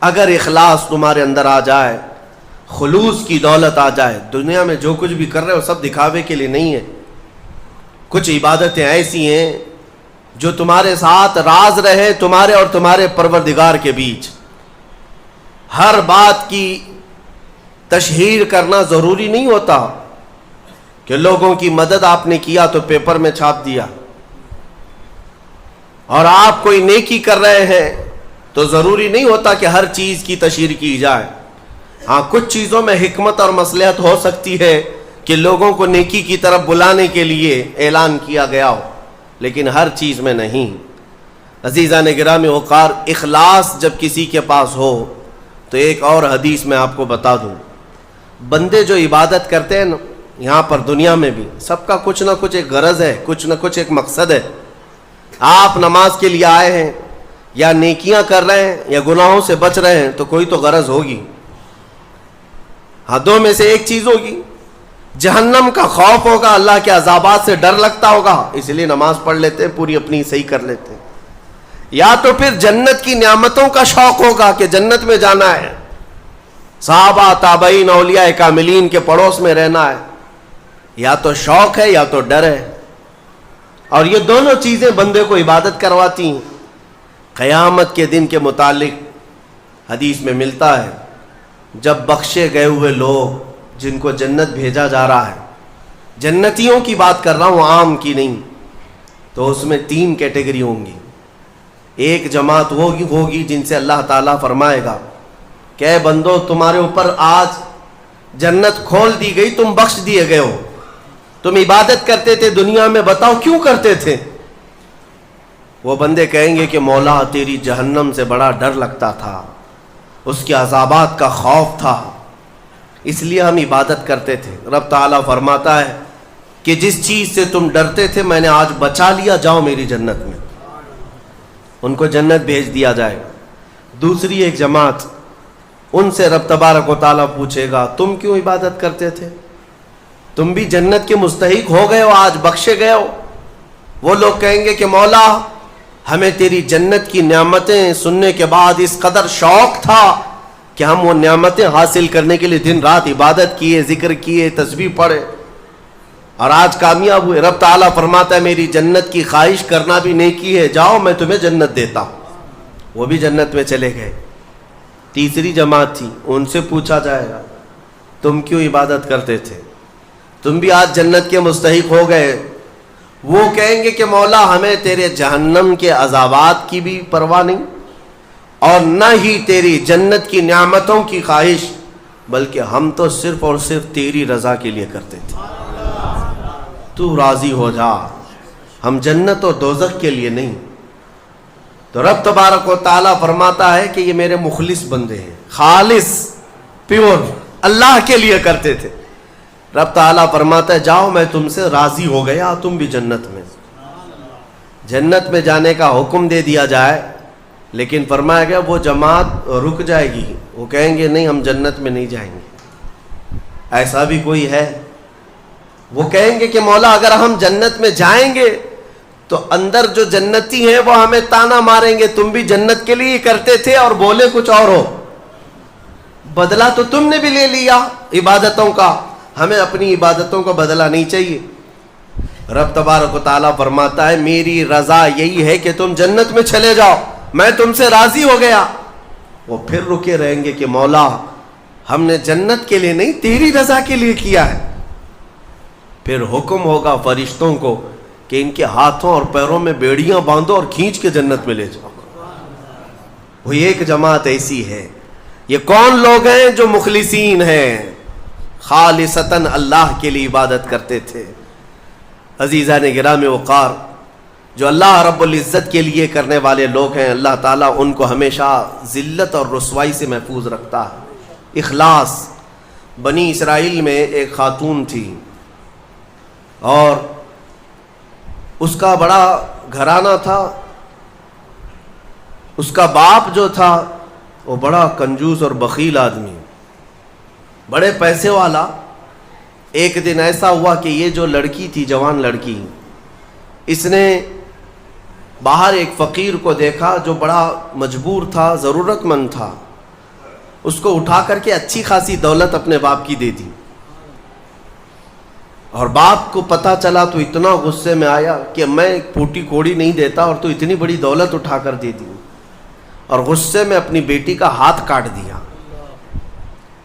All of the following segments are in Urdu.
اگر اخلاص تمہارے اندر آ جائے، خلوص کی دولت آ جائے، دنیا میں جو کچھ بھی کر رہے ہو سب دکھاوے کے لیے نہیں ہے. کچھ عبادتیں ایسی ہیں جو تمہارے ساتھ راز رہے تمہارے اور تمہارے پروردگار کے بیچ. ہر بات کی تشہیر کرنا ضروری نہیں ہوتا کہ لوگوں کی مدد آپ نے کیا تو پیپر میں چھاپ دیا، اور آپ کوئی نیکی کر رہے ہیں تو ضروری نہیں ہوتا کہ ہر چیز کی تشہیر کی جائے. ہاں، کچھ چیزوں میں حکمت اور مصلحت ہو سکتی ہے کہ لوگوں کو نیکی کی طرف بلانے کے لیے اعلان کیا گیا ہو، لیکن ہر چیز میں نہیں. عزیزان گرامی وقار، اخلاص جب کسی کے پاس ہو تو ایک اور حدیث میں آپ کو بتا دوں، بندے جو عبادت کرتے ہیں نا، یہاں پر دنیا میں بھی سب کا کچھ نہ کچھ ایک غرض ہے، کچھ نہ کچھ ایک مقصد ہے. آپ نماز کے لیے آئے ہیں یا نیکیاں کر رہے ہیں یا گناہوں سے بچ رہے ہیں تو کوئی تو غرض ہوگی. ہاں، دو میں سے ایک چیز ہوگی. جہنم کا خوف ہوگا، اللہ کے عذابات سے ڈر لگتا ہوگا، اس لیے نماز پڑھ لیتے ہیں، پوری اپنی صحیح کر لیتے ہیں. یا تو پھر جنت کی نعمتوں کا شوق ہوگا کہ جنت میں جانا ہے، صحابہ تابعین اولیاء کاملین کے پڑوس میں رہنا ہے. یا تو شوق ہے یا تو ڈر ہے، اور یہ دونوں چیزیں بندے کو عبادت کرواتی ہیں. قیامت کے دن کے متعلق حدیث میں ملتا ہے، جب بخشے گئے ہوئے لوگ جن کو جنت بھیجا جا رہا ہے، جنتیوں کی بات کر رہا ہوں، عام کی نہیں، تو اس میں 3 کیٹیگری ہوں گی. ایک جماعت ہوگی جن سے اللہ تعالیٰ فرمائے گا کہ اے بندو، تمہارے اوپر آج جنت کھول دی گئی، تم بخش دیے گئے ہو. تم عبادت کرتے تھے دنیا میں، بتاؤ کیوں کرتے تھے؟ وہ بندے کہیں گے کہ مولا تیری جہنم سے بڑا ڈر لگتا تھا، اس کے عذابات کا خوف تھا، اس لیے ہم عبادت کرتے تھے. رب تعالیٰ فرماتا ہے کہ جس چیز سے تم ڈرتے تھے میں نے آج بچا لیا، جاؤ میری جنت میں. ان کو جنت بھیج دیا جائے گا. دوسری ایک جماعت، ان سے رب تبارک و تعالیٰ پوچھے گا تم کیوں عبادت کرتے تھے؟ تم بھی جنت کے مستحق ہو گئے ہو، آج بخشے گئے ہو. وہ لوگ کہیں گے کہ مولا ہمیں تیری جنت کی نعمتیں سننے کے بعد اس قدر شوق تھا کہ ہم وہ نعمتیں حاصل کرنے کے لیے دن رات عبادت کیے، ذکر کیے، تسبیح پڑھے، اور آج کامیاب ہوئے. رب تعالیٰ فرماتا ہے میری جنت کی خواہش کرنا بھی نیکی ہے، جاؤ میں تمہیں جنت دیتا ہوں. وہ بھی جنت میں چلے گئے. تیسری جماعت تھی، ان سے پوچھا جائے گا تم کیوں عبادت کرتے تھے؟ تم بھی آج جنت کے مستحق ہو گئے. وہ کہیں گے کہ مولا ہمیں تیرے جہنم کے عذابات کی بھی پرواہ نہیں، اور نہ ہی تیری جنت کی نعمتوں کی خواہش، بلکہ ہم تو صرف اور صرف تیری رضا کے لیے کرتے تھے، تو راضی ہو جا، ہم جنت و دوزخ کے لیے نہیں. تو رب تبارک و تعالیٰ فرماتا ہے کہ یہ میرے مخلص بندے ہیں، خالص پیور اللہ کے لیے کرتے تھے. رب تعالیٰ فرماتا ہے جاؤ میں تم سے راضی ہو گیا، تم بھی جنت میں. جنت میں جانے کا حکم دے دیا جائے، لیکن فرمایا گیا وہ جماعت رک جائے گی، وہ کہیں گے نہیں ہم جنت میں نہیں جائیں گے. ایسا بھی کوئی ہے؟ وہ کہیں گے کہ مولا اگر ہم جنت میں جائیں گے تو اندر جو جنتی ہیں وہ ہمیں تانا ماریں گے، تم بھی جنت کے لیے کرتے تھے اور بولے کچھ اور ہو، بدلہ تو تم نے بھی لے لیا عبادتوں کا، ہمیں اپنی عبادتوں کا بدلہ نہیں چاہیے. رب تبارک و تعالیٰ فرماتا ہے میری رضا یہی ہے کہ تم جنت میں چلے جاؤ، میں تم سے راضی ہو گیا. وہ پھر رکے رہیں گے کہ مولا ہم نے جنت کے لیے نہیں تیری رضا کے لیے کیا ہے. پھر حکم ہوگا فرشتوں کو کہ ان کے ہاتھوں اور پیروں میں بیڑیاں باندھو اور کھینچ کے جنت میں لے جاؤ. وہ ایک جماعت ایسی ہے. یہ کون لوگ ہیں جو مخلصین ہیں، خالصتاً اللہ کے لیے عبادت کرتے تھے. عزیزان گرامی وقار، جو اللہ رب العزت کے لیے کرنے والے لوگ ہیں، اللہ تعالیٰ ان کو ہمیشہ ذلت اور رسوائی سے محفوظ رکھتا ہے. اخلاص. بنی اسرائیل میں ایک خاتون تھی اور اس کا بڑا گھرانہ تھا. اس کا باپ جو تھا وہ بڑا کنجوس اور بخیل آدمی، بڑے پیسے والا. ایک دن ایسا ہوا کہ یہ جو لڑکی تھی، جوان لڑکی، اس نے باہر ایک فقیر کو دیکھا جو بڑا مجبور تھا، ضرورت مند تھا. اس کو اٹھا کر کے اچھی خاصی دولت اپنے باپ کی دے دی. اور باپ کو پتہ چلا تو اتنا غصے میں آیا کہ میں ایک پھوٹی کوڑی نہیں دیتا اور تو اتنی بڑی دولت اٹھا کر دے دی. اور غصے میں اپنی بیٹی کا ہاتھ کاٹ دیا.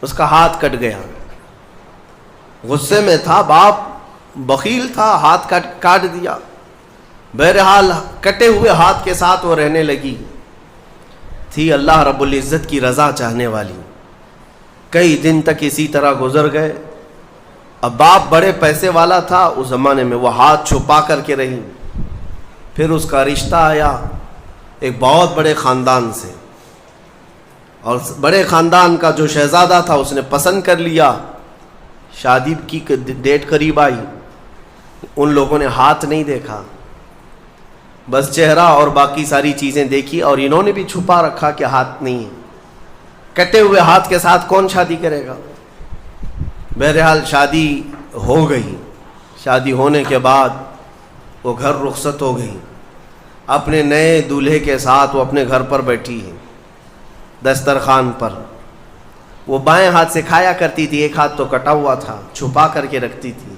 اس کا ہاتھ کٹ گیا. غصے میں تھا باپ, بخیل تھا, ہاتھ کاٹ دیا. بہرحال کٹے ہوئے ہاتھ کے ساتھ وہ رہنے لگی. تھی اللہ رب العزت کی رضا چاہنے والی. کئی دن تک اسی طرح گزر گئے. اب باپ بڑے پیسے والا تھا اس زمانے میں, وہ ہاتھ چھپا کر کے رہی. پھر اس کا رشتہ آیا ایک بہت بڑے خاندان سے, اور بڑے خاندان کا جو شہزادہ تھا اس نے پسند کر لیا. شادی کی ڈیٹ قریب آئی, ان لوگوں نے ہاتھ نہیں دیکھا, بس چہرہ اور باقی ساری چیزیں دیکھی, اور انہوں نے بھی چھپا رکھا کہ ہاتھ نہیں ہے. کٹے ہوئے ہاتھ کے ساتھ کون شادی کرے گا؟ بہرحال شادی ہو گئی. شادی ہونے کے بعد وہ گھر رخصت ہو گئی. اپنے نئے دولہے کے ساتھ وہ اپنے گھر پر بیٹھی ہے دسترخوان پر. وہ بائیں ہاتھ سے کھایا کرتی تھی, ایک ہاتھ تو کٹا ہوا تھا, چھپا کر کے رکھتی تھی.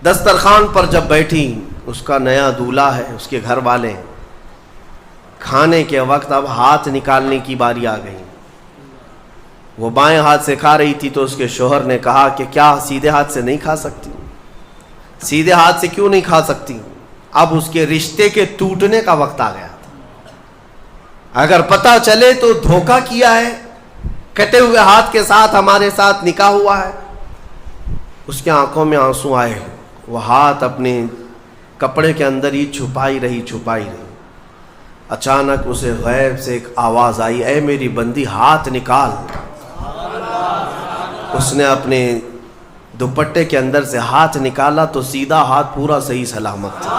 دسترخوان پر جب بیٹھی, اس کا نیا دولہا ہے, اس کے گھر والے, کھانے کے وقت اب ہاتھ نکالنے کی باری آ گئی. وہ بائیں ہاتھ سے کھا رہی تھی تو اس کے شوہر نے کہا کہ کیا سیدھے ہاتھ سے نہیں کھا سکتی؟ سیدھے ہاتھ سے کیوں نہیں کھا سکتی؟ اب اس کے رشتے کے ٹوٹنے کا وقت آ گیا تھا. اگر پتہ چلے تو دھوکہ کیا ہے, کٹے ہوئے ہاتھ کے ساتھ ہمارے ساتھ نکاح ہوا ہے. اس کے آنکھوں میں آنسو آئے. وہ ہاتھ اپنے کپڑے کے اندر ہی چھپائی رہی. اچانک اسے غیب سے ایک آواز آئی, اے میری بندی ہاتھ نکال. اس نے اپنے دوپٹے کے اندر سے ہاتھ نکالا تو سیدھا ہاتھ پورا صحیح سلامت تھا.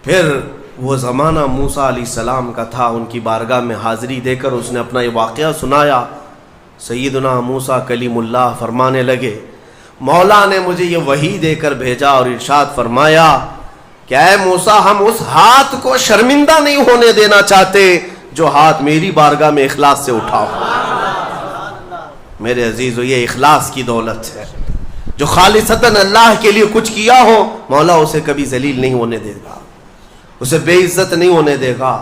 پھر وہ زمانہ موسیٰ علیہ السلام کا تھا. ان کی بارگاہ میں حاضری دے کر اس نے اپنا یہ واقعہ سنایا. سیدنا موسیٰ کلیم اللہ فرمانے لگے, مولا نے مجھے یہ وحی دے کر بھیجا اور ارشاد فرمایا کہ اے موسیٰ, ہم اس ہاتھ کو شرمندہ نہیں ہونے دینا چاہتے جو ہاتھ میری بارگاہ میں اخلاص سے اٹھاؤ. میرے عزیزو, یہ اخلاص کی دولت ہے. جو خالصتاً اللہ کے لیے کچھ کیا ہو, مولا اسے کبھی ذلیل نہیں ہونے دے گا, اسے بے عزت نہیں ہونے دے گا.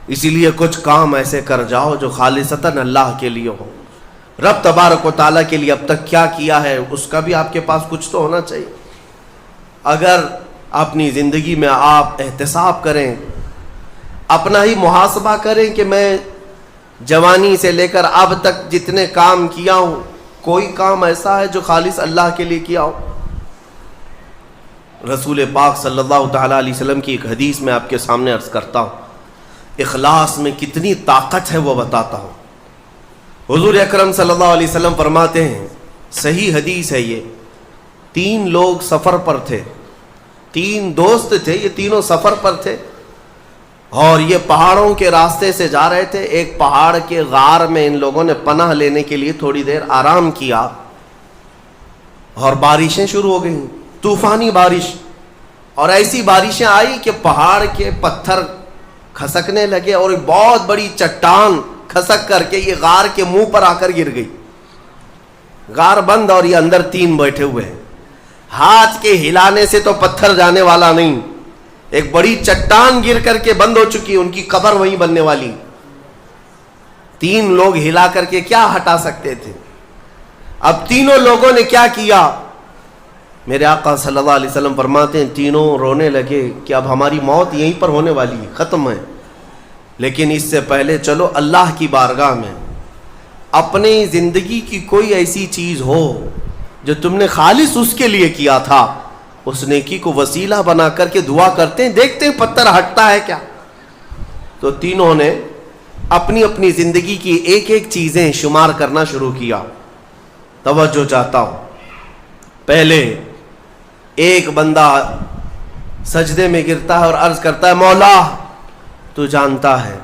اسی لیے کچھ کام ایسے کر جاؤ جو خالصتاً اللہ کے لیے ہو. رب تبارک و تعالیٰ کے لیے اب تک کیا کیا ہے اس کا بھی آپ کے پاس کچھ تو ہونا چاہیے. اگر اپنی زندگی میں آپ احتساب کریں, اپنا ہی محاسبہ کریں کہ میں جوانی سے لے کر اب تک جتنے کام کیا ہوں, کوئی کام ایسا ہے جو خالص اللہ کے لیے کیا ہو؟ رسول پاک صلی اللہ تعالیٰ علیہ وسلم کی ایک حدیث میں آپ کے سامنے عرض کرتا ہوں. اخلاص میں کتنی طاقت ہے وہ بتاتا ہوں. حضور اکرم صلی اللہ علیہ وسلم فرماتے ہیں, صحیح حدیث ہے یہ, 3 لوگ سفر پر تھے, 3 دوست تھے, یہ تینوں سفر پر تھے اور یہ پہاڑوں کے راستے سے جا رہے تھے. ایک پہاڑ کے غار میں ان لوگوں نے پناہ لینے کے لیے تھوڑی دیر آرام کیا اور بارشیں شروع ہو گئیں, طوفانی بارش. اور ایسی بارشیں آئی کہ پہاڑ کے پتھر کھسکنے لگے اور ایک بہت بڑی چٹان کھسک کر کے یہ غار کے منہ پر آ کر گر گئی. غار بند اور یہ اندر 3 بیٹھے ہوئے ہیں. ہاتھ کے ہلانے سے تو پتھر جانے والا نہیں, ایک بڑی چٹان گر کر کے بند ہو چکی, ان کی قبر وہیں بننے والی. 3 لوگ ہلا کر کے کیا ہٹا سکتے تھے؟ اب تینوں لوگوں نے کیا کیا؟ میرے آقا صلی اللہ علیہ وسلم فرماتے ہیں تینوں رونے لگے کہ اب ہماری موت یہیں پر ہونے والی ہے, ختم ہے. لیکن اس سے پہلے چلو اللہ کی بارگاہ میں اپنی زندگی کی کوئی ایسی چیز ہو جو تم نے خالص اس کے لیے کیا تھا, اس نیکی کو وسیلہ بنا کر کے دعا کرتے ہیں, دیکھتے ہیں پتھر ہٹتا ہے کیا. تو تینوں نے اپنی اپنی زندگی کی ایک ایک چیزیں شمار کرنا شروع کیا. توجہ چاہتا ہوں. پہلے ایک بندہ سجدے میں گرتا ہے اور عرض کرتا ہے, مولا تو جانتا ہے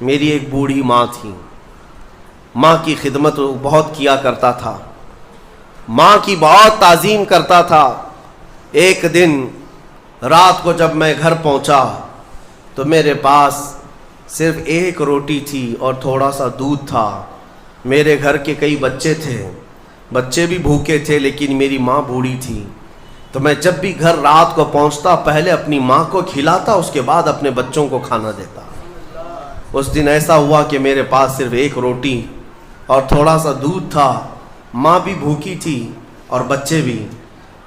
میری ایک بوڑھی ماں تھی, ماں کی خدمت بہت کیا کرتا تھا, ماں کی بہت تعظیم کرتا تھا. ایک دن رات کو جب میں گھر پہنچا تو میرے پاس صرف ایک روٹی تھی اور تھوڑا سا دودھ تھا. میرے گھر کے کئی بچے تھے, بچے بھی بھوکے تھے, لیکن میری ماں بوڑھی تھی. تو میں جب بھی گھر رات کو پہنچتا پہلے اپنی ماں کو کھلاتا, اس کے بعد اپنے بچوں کو کھانا دیتا. اس دن ایسا ہوا کہ میرے پاس صرف ایک روٹی اور تھوڑا سا دودھ تھا. ماں بھی بھوکی تھی اور بچے بھی.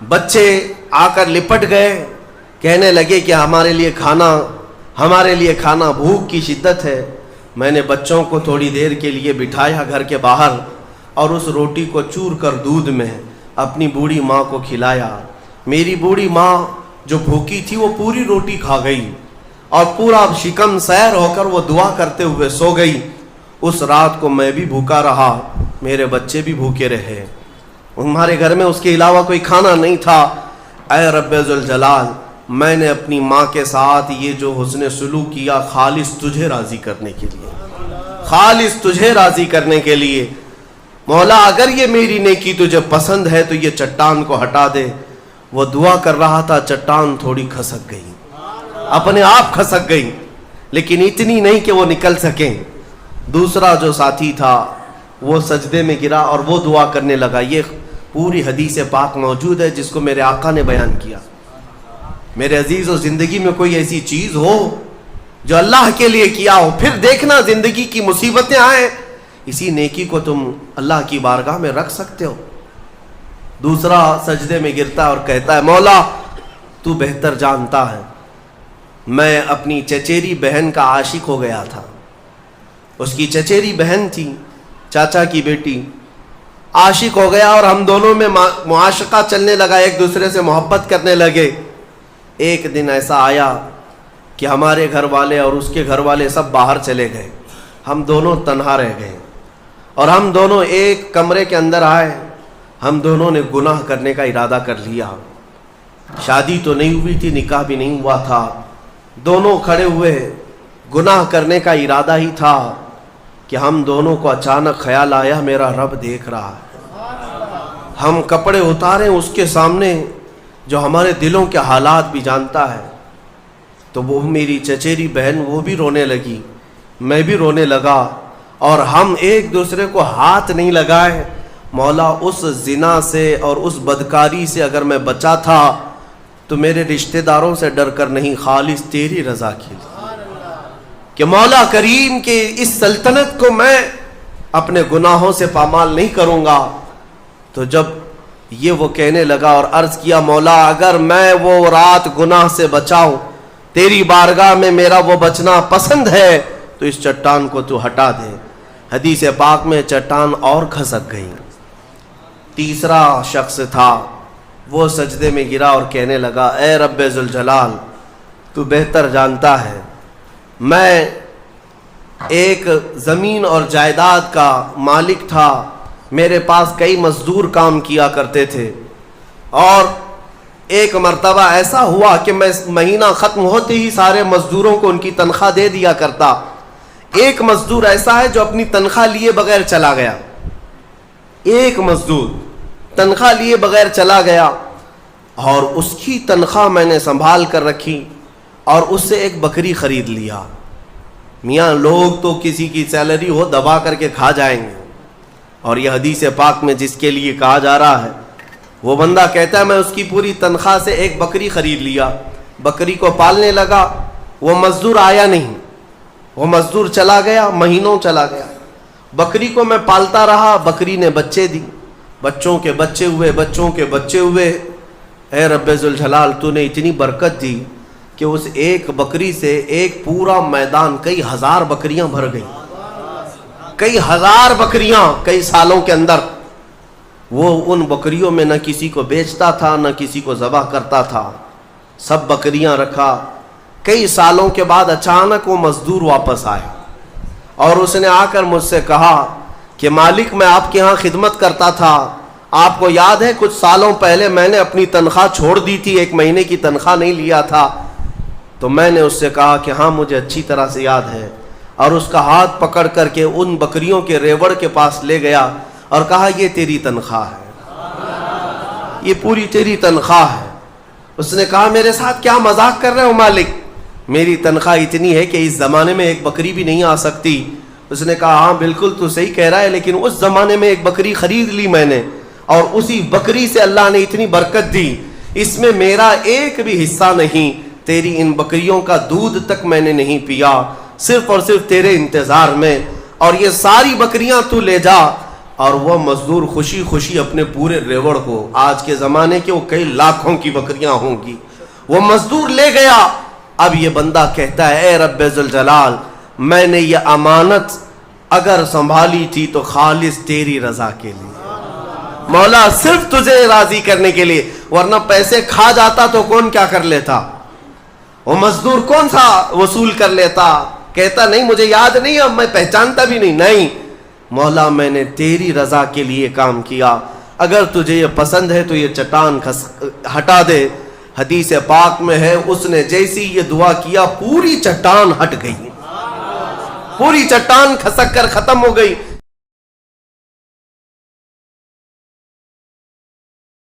بچے آ کر لپٹ گئے, کہنے لگے کہ ہمارے لیے کھانا, بھوک کی شدت ہے. میں نے بچوں کو تھوڑی دیر کے لیے بٹھایا گھر کے باہر اور اس روٹی کو چور کر دودھ میں اپنی بوڑھی ماں کو کھلایا. میری بوڑھی ماں جو بھوکی تھی وہ پوری روٹی کھا گئی اور پورا شکم سیر ہو کر وہ دعا کرتے ہوئے سو گئی. اس رات کو میں بھی بھوکا رہا, میرے بچے بھی بھوکے رہے. ہمارے گھر میں اس کے علاوہ کوئی کھانا نہیں تھا. اے رب ذوالجلال, میں نے اپنی ماں کے ساتھ یہ جو حسن سلوک کیا خالص تجھے راضی کرنے کے لیے, خالص تجھے راضی کرنے کے لیے. مولا اگر یہ میری نیکی تجھے پسند ہے تو یہ چٹان کو ہٹا دے. وہ دعا کر رہا تھا, چٹان تھوڑی کھسک گئی, اپنے آپ کھسک گئی, لیکن اتنی نہیں کہ وہ نکل سکیں. دوسرا جو ساتھی تھا وہ سجدے میں گرا اور وہ دعا کرنے لگا. یہ پوری حدیث پاک موجود ہے جس کو میرے آقا نے بیان کیا. میرے عزیز و زندگی میں کوئی ایسی چیز ہو جو اللہ کے لیے کیا ہو, پھر دیکھنا زندگی کی مصیبتیں آئیں, اسی نیکی کو تم اللہ کی بارگاہ میں رکھ سکتے ہو. دوسرا سجدے میں گرتا اور کہتا ہے, مولا تو بہتر جانتا ہے, میں اپنی چچیری بہن کا عاشق ہو گیا تھا. اس کی چچیری بہن تھی, چاچا کی بیٹی, عاشق ہو گیا اور ہم دونوں میں معاشقہ چلنے لگا, ایک دوسرے سے محبت کرنے لگے. ایک دن ایسا آیا کہ ہمارے گھر والے اور اس کے گھر والے سب باہر چلے گئے, ہم دونوں تنہا رہ گئے اور ہم دونوں ایک کمرے کے اندر آئے. ہم دونوں نے گناہ کرنے کا ارادہ کر لیا. شادی تو نہیں ہوئی تھی, نکاح بھی نہیں ہوا تھا, دونوں کھڑے ہوئے, گناہ کرنے کا ارادہ ہی تھا کہ ہم دونوں کو اچانک خیال آیا میرا رب دیکھ رہا ہے. ہم کپڑے اتارے اس کے سامنے جو ہمارے دلوں کے حالات بھی جانتا ہے. تو وہ میری چچیری بہن وہ بھی رونے لگی, میں بھی رونے لگا اور ہم ایک دوسرے کو ہاتھ نہیں لگائے. مولا اس زنا سے اور اس بدکاری سے اگر میں بچا تھا تو میرے رشتہ داروں سے ڈر کر نہیں, خالص تیری رضا کے لیے کہ مولا کریم کے اس سلطنت کو میں اپنے گناہوں سے پامال نہیں کروں گا. تو جب یہ وہ کہنے لگا اور عرض کیا, مولا اگر میں وہ رات گناہ سے بچاؤں, تیری بارگاہ میں میرا وہ بچنا پسند ہے, تو اس چٹان کو تو ہٹا دے. حدیث پاک میں چٹان اور کھسک گئی. تیسرا شخص تھا, وہ سجدے میں گرا اور کہنے لگا, اے رب ذوالجلال تو بہتر جانتا ہے, میں ایک زمین اور جائیداد کا مالک تھا, میرے پاس کئی مزدور کام کیا کرتے تھے, اور ایک مرتبہ ایسا ہوا کہ میں مہینہ ختم ہوتے ہی سارے مزدوروں کو ان کی تنخواہ دے دیا کرتا. ایک مزدور ایسا ہے جو اپنی تنخواہ لیے بغیر چلا گیا, ایک مزدور تنخواہ لیے بغیر چلا گیا اور اس کی تنخواہ میں نے سنبھال کر رکھی اور اس سے ایک بکری خرید لیا. میاں لوگ تو کسی کی سیلری ہو دبا کر کے کھا جائیں گے, اور یہ حدیث پاک میں جس کے لیے کہا جا رہا ہے وہ بندہ کہتا ہے میں اس کی پوری تنخواہ سے ایک بکری خرید لیا, بکری کو پالنے لگا. وہ مزدور آیا نہیں, وہ مزدور چلا گیا, مہینوں چلا گیا. بکری کو میں پالتا رہا, بکری نے بچے دی, بچوں کے بچے ہوئے, بچوں کے بچے ہوئے. اے رب ذوالجلال تو نے اتنی برکت دی کہ اس ایک بکری سے ایک پورا میدان, کئی ہزار بکریاں بھر گئی, کئی ہزار بکریاں کئی سالوں کے اندر. وہ ان بکریوں میں نہ کسی کو بیچتا تھا نہ کسی کو ذبح کرتا تھا, سب بکریاں رکھا. کئی سالوں کے بعد اچانک وہ مزدور واپس آیا اور اس نے آ کر مجھ سے کہا کہ مالک میں آپ کے ہاں خدمت کرتا تھا, آپ کو یاد ہے کچھ سالوں پہلے میں نے اپنی تنخواہ چھوڑ دی تھی, ایک مہینے کی تنخواہ نہیں لیا تھا. تو میں نے اس سے کہا کہ ہاں مجھے اچھی طرح سے یاد ہے, اور اس کا ہاتھ پکڑ کر کے ان بکریوں کے ریوڑ کے پاس لے گیا اور کہا یہ تیری تنخواہ ہے, یہ پوری تیری تنخواہ ہے. اس نے کہا میرے ساتھ کیا مذاق کر رہے ہو مالک, میری تنخواہ اتنی ہے کہ اس زمانے میں ایک بکری بھی نہیں آ سکتی. اس نے کہا ہاں بالکل تو صحیح کہہ رہا ہے, لیکن اس زمانے میں ایک بکری خرید لی میں نے, اور اسی بکری سے اللہ نے اتنی برکت دی, اس میں میرا ایک بھی حصہ نہیں. تیری ان بکریوں کا دودھ تک میں نے نہیں پیا, صرف اور صرف تیرے انتظار میں, اور یہ ساری بکریاں تو لے جا. اور وہ مزدور خوشی خوشی اپنے پورے ریوڑ کو, آج کے زمانے کے وہ کئی لاکھوں کی بکریاں ہوں گی, وہ مزدور لے گیا. اب یہ بندہ کہتا ہے اے رب ذوالجلال, میں نے یہ امانت اگر سنبھالی تھی تو خالص تیری رضا کے لیے, مولا صرف تجھے راضی کرنے کے لیے, ورنہ پیسے کھا جاتا تو کون کیا کر لیتا, وہ مزدور کون سا وصول کر لیتا. کہتا نہیں مجھے یاد نہیں, اب میں پہچانتا بھی نہیں. نہیں مولا, میں نے تیری رضا کے لیے کام کیا, اگر تجھے یہ پسند ہے تو یہ چٹان ہٹا دے. حدیث پاک میں ہے اس نے جیسی یہ دعا کیا پوری چٹان ہٹ گئی, پوری چٹان کھسک کر ختم ہو گئی.